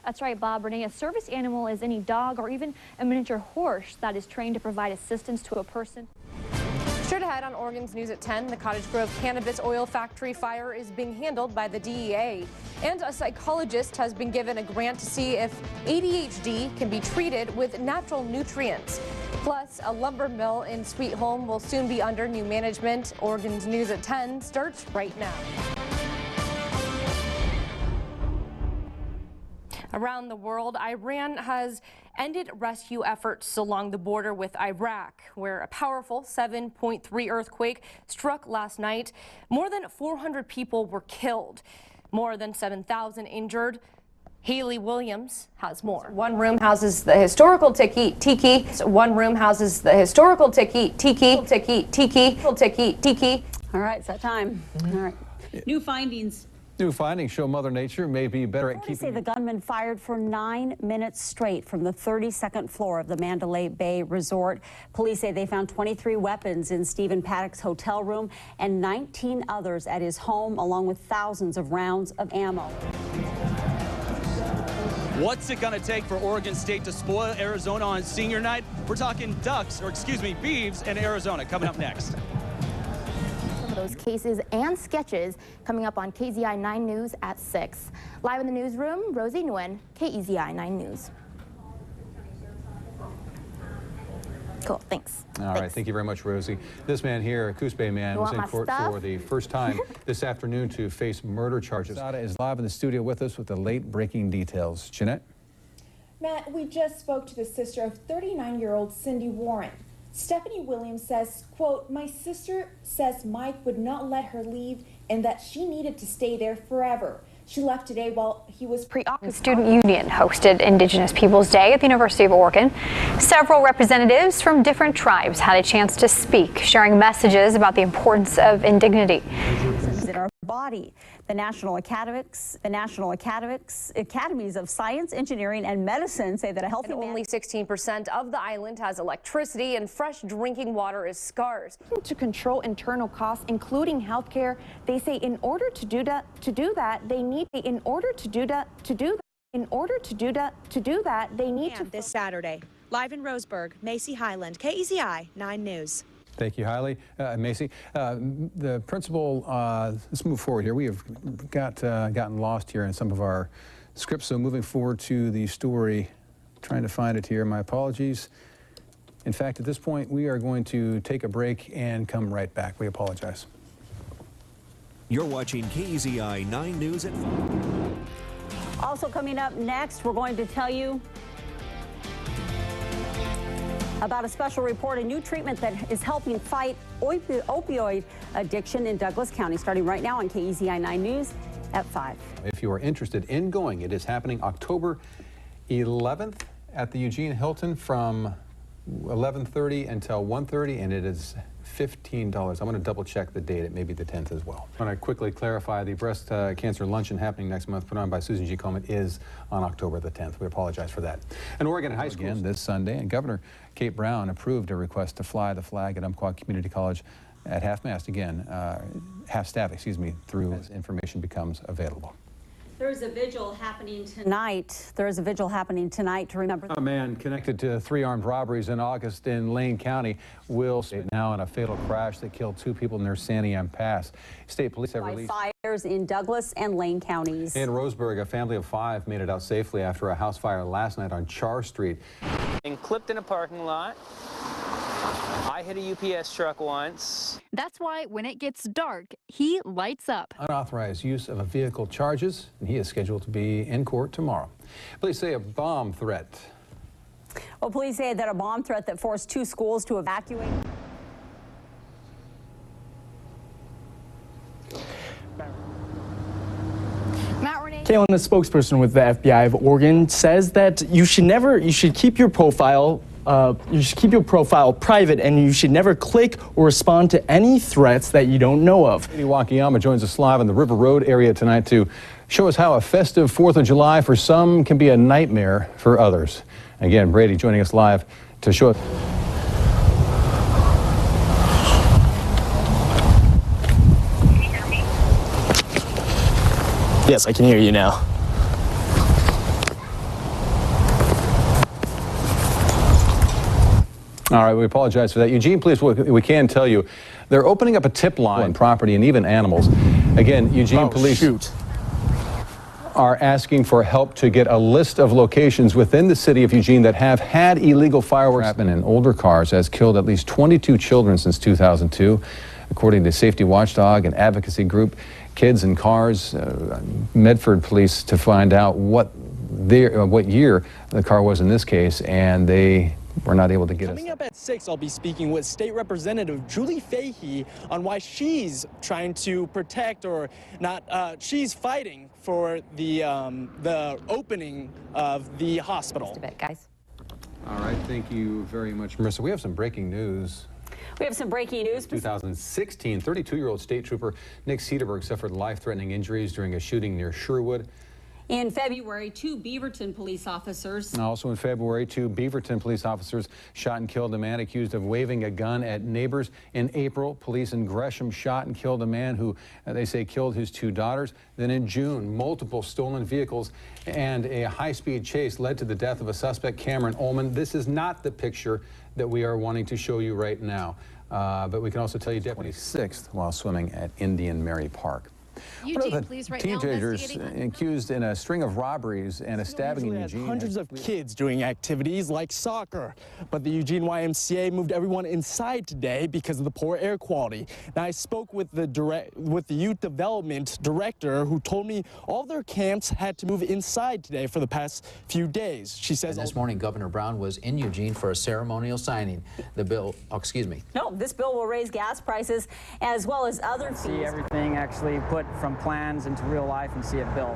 That's right, Bob. Renee, a service animal is any dog or even a miniature horse that is trained to provide assistance to a person. Straight ahead on Oregon's News at 10, the Cottage Grove cannabis oil factory fire is being handled by the DEA. And a psychologist has been given a grant to see if ADHD can be treated with natural nutrients. Plus, a lumber mill in Sweet Home will soon be under new management. Oregon's News at 10 starts right now. Around the world, Iran has ended rescue efforts along the border with Iraq, where a powerful 7.3 earthquake struck last night. More than 400 people were killed, more than 7,000 injured. Haley Williams has more. One room houses the historical tiki. One room houses the historical tiki. All right, it's that time. All right. New findings show Mother Nature may be better at keeping... The gunman fired for 9 minutes straight from the 32nd floor of the Mandalay Bay Resort. Police say they found 23 weapons in Stephen Paddock's hotel room and 19 others at his home, along with thousands of rounds of ammo. What's it going to take for Oregon State to spoil Arizona on senior night? We're talking beeves in Arizona coming up next. Those cases and sketches coming up on KEZI 9 News at 6. Live in the newsroom, Rosie Nguyen, KEZI 9 News. Cool, thanks. All right, thank you very much, Rosie. This man here, a Coos Bay man, was in court for the first time this afternoon to face murder charges. Sada is live in the studio with us with the late-breaking details. Jeanette? Matt, we just spoke to the sister of 39-year-old Cindy Warren. Stephanie Williams says, quote, "My sister says Mike would not let her leave and that she needed to stay there forever. She left today while he was preoccupied." The Student Union hosted Indigenous Peoples Day at the University of Oregon. Several representatives from different tribes had a chance to speak, sharing messages about the importance of indignity. In our body, the National Academies of Science, Engineering, and Medicine say that a healthy only 16% of the island has electricity, and fresh drinking water is scarce. To control internal costs, including health care, they say in order to do that, they need to this Saturday. Live in Roseburg, Macy Highland, KEZI 9 News. Thank you, Hailey. Macy, the principal, let's move forward here. We have gotten lost here in some of our scripts, so moving forward to the story, trying to find it here. My apologies. In fact, at this point, we are going to take a break and come right back. We apologize. You're watching KEZI 9 News at 5. Also coming up next, we're going to tell you about a special report, a new treatment that is helping fight opioid addiction in Douglas County, starting right now on KEZI 9 News at 5. If you are interested in going, it is happening October 11th at the Eugene Hilton from 11:30 until 1:30, and it is $15. I'm going to double check the date. It may be the 10th as well. I want to quickly clarify the breast cancer luncheon happening next month, put on by Susan G. Komen, is on October the 10th. We apologize for that. And Oregon high school again this Sunday, and Governor Kate Brown approved a request to fly the flag at Umpqua Community College at half-mast again, half-staff, excuse me, through as information becomes available. There is a vigil happening tonight. To remember. A man connected to 3 armed robberies in August in Lane County will now in a fatal crash that killed 2 people near Santiam Pass. State police have released fires in Douglas and Lane counties. In Roseburg, a family of 5 made it out safely after a house fire last night on Char Street. And clipped in a parking lot. I hit a UPS truck once. That's why when it gets dark, he lights up. Unauthorized use of a vehicle charges, and he is scheduled to be in court tomorrow. Police say a bomb threat. Well, police say that a bomb threat that forced 2 schools to evacuate. Kaylin, the spokesperson with the FBI of Oregon, says that you should keep your profile private, and you should never click or respond to any threats that you don't know of. Brady Wakayama joins us live in the River Road area tonight to show us how a festive 4th of July for some can be a nightmare for others. Again, Brady joining us live to show us. Yes, I can hear you now. All right, we apologize for that. Eugene, please, we can tell you, they're opening up a tip line on property and even animals. Again, Eugene police are asking for help to get a list of locations within the city of Eugene that have had illegal fireworks happen in older cars, has killed at least 22 children since 2002. According to Safety Watchdog and advocacy group Kids and Cars, Medford police, to find out what year the car was in this case, and they were not able to get us. Coming up at 6, I'll be speaking with State Representative Julie Fahey on why she's trying to protect, or not, she's fighting for the opening of the hospital. Just a bit, guys. All right, thank you very much, Marissa. We have some breaking news. We have some breaking news. 2016, 32-year-old state trooper Nick Cedarberg suffered life-threatening injuries during a shooting near Sherwood. In February, 2 Beaverton police officers. Also in February, 2 Beaverton police officers shot and killed a man accused of waving a gun at neighbors. In April, police in Gresham shot and killed a man who they say killed his 2 daughters. Then in June, multiple stolen vehicles and a high-speed chase led to the death of a suspect, Cameron Ullman. This is not the picture that we are wanting to show you right now. But we can also tell you Deputy 6th while swimming at Indian Mary Park. Eugene, please, right now, teenagers accused in a string of robberies and a stabbing in Eugene. Hundreds of kids doing activities like soccer, but the Eugene YMCA moved everyone inside today because of the poor air quality. Now, I spoke with the youth development director, who told me all their camps had to move inside today for the past few days. She says, and this morning, Governor Brown was in Eugene for a ceremonial signing. The bill, excuse me. No, this bill will raise gas prices as well as other fees. See everything actually put from plans into real life and see it built.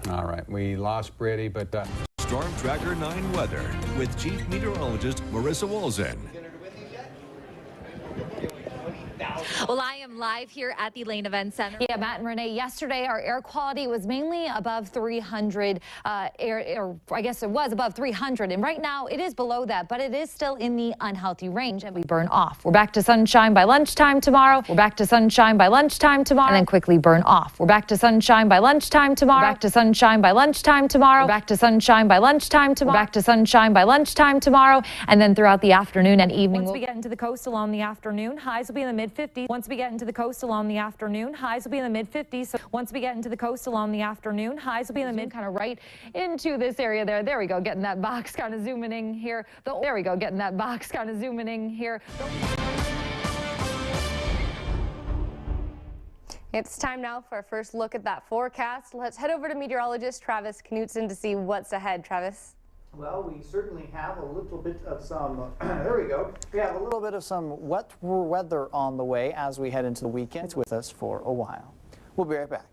All right, we lost Brady, but Storm Tracker 9 weather with Chief Meteorologist Marissa Walzen. Well, I am live here at the Lane Event Center. Yeah, Matt and Renee, yesterday our air quality was mainly above 300, I guess it was above 300, and right now it is below that, but it is still in the unhealthy range, and we burn off. We're back to sunshine by lunchtime tomorrow. We're back to sunshine by lunchtime tomorrow, and then quickly burn off. We're back to sunshine by lunchtime tomorrow. We're back to sunshine by lunchtime tomorrow. We're back to sunshine by lunchtime tomorrow. We're back to sunshine by lunchtime tomorrow, and then throughout the afternoon and evening. Once we get into the coastal on the afternoon, highs will be in the mid-50s. Once we get into the coastal on the afternoon, highs will be in the mid-50s. So once we get into the coastal on the afternoon, highs will be in the mid, kind of right into this area there. There we go, getting that box kind of zooming in here. There we go, getting that box kind of zooming in here. It's time now for our first look at that forecast. Let's head over to meteorologist Travis Knutson to see what's ahead. Travis. Well, we certainly have a little bit of some, there we go. We have a little bit of some wet weather on the way as we head into the weekend. It's with us for a while. We'll be right back.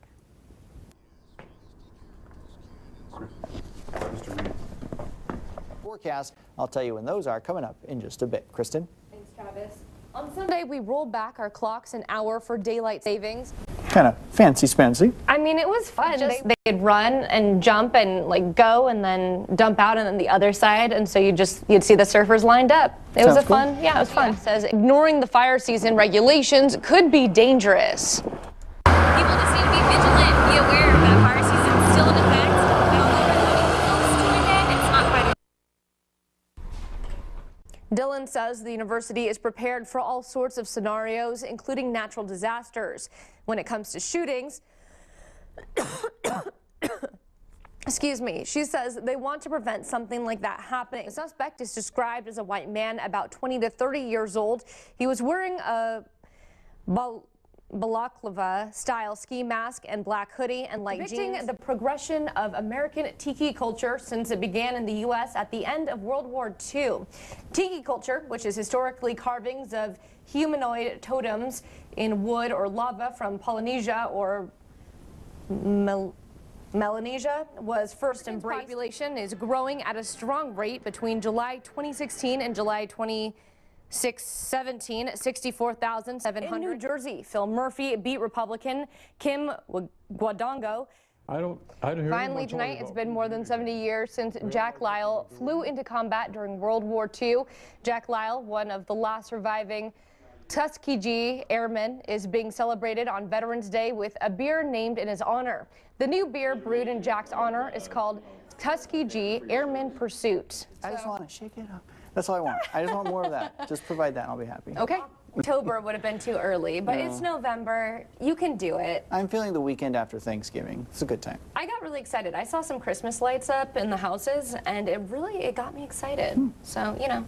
Forecast, I'll tell you when those are coming up in just a bit. Kristen? Thanks, Travis. On Sunday, we rolled back our clocks an hour for daylight savings. Kind of fancy spancy. I mean, it was fun. They'd run and jump and like go and then dump out and then the other side, and so you'd see the surfers lined up. It was fun. Yeah, it was fun. It says ignoring the fire season regulations could be dangerous. People just need to be vigilant, be aware that fire season is still in effect. It's not quite. Dylan says the university is prepared for all sorts of scenarios, including natural disasters. When it comes to shootings, excuse me, she says they want to prevent something like that happening. The suspect is described as a white man about 20 to 30 years old. He was wearing a balaclava-style ski mask and black hoodie and light jeans. The progression of American tiki culture since it began in the U.S. at the end of World War II. Tiki culture, which is historically carvings of humanoid totems in wood or lava from Polynesia or Melanesia, was first embraced. Population is growing at a strong rate between July 2016 and July 2017, 64,700. In New Jersey, Phil Murphy beat Republican Kim Guadagno. Finally tonight, it's been more than 70 years since Jack Lyle flew into combat during World War II. Jack Lyle, one of the last surviving Tuskegee Airman is being celebrated on Veterans Day with a beer named in his honor. The new beer brewed in Jack's honor is called Tuskegee Airman Pursuit. I just want to shake it up. That's all I want. I just want more of that. Just provide that and I'll be happy. Okay. October would have been too early, but it's November. You can do it. I'm feeling the weekend after Thanksgiving. It's a good time. I got really excited. I saw some Christmas lights up in the houses, and it got me excited. So, you know,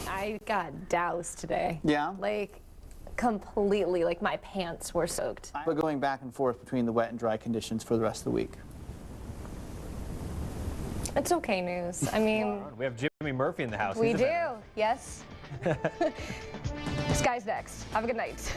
I got doused today. Yeah? Like, completely, like my pants were soaked. But going back and forth between the wet and dry conditions for the rest of the week. It's okay news. I mean, we have Jimmy Murphy in the house. We do, yes. Sky's next. Have a good night.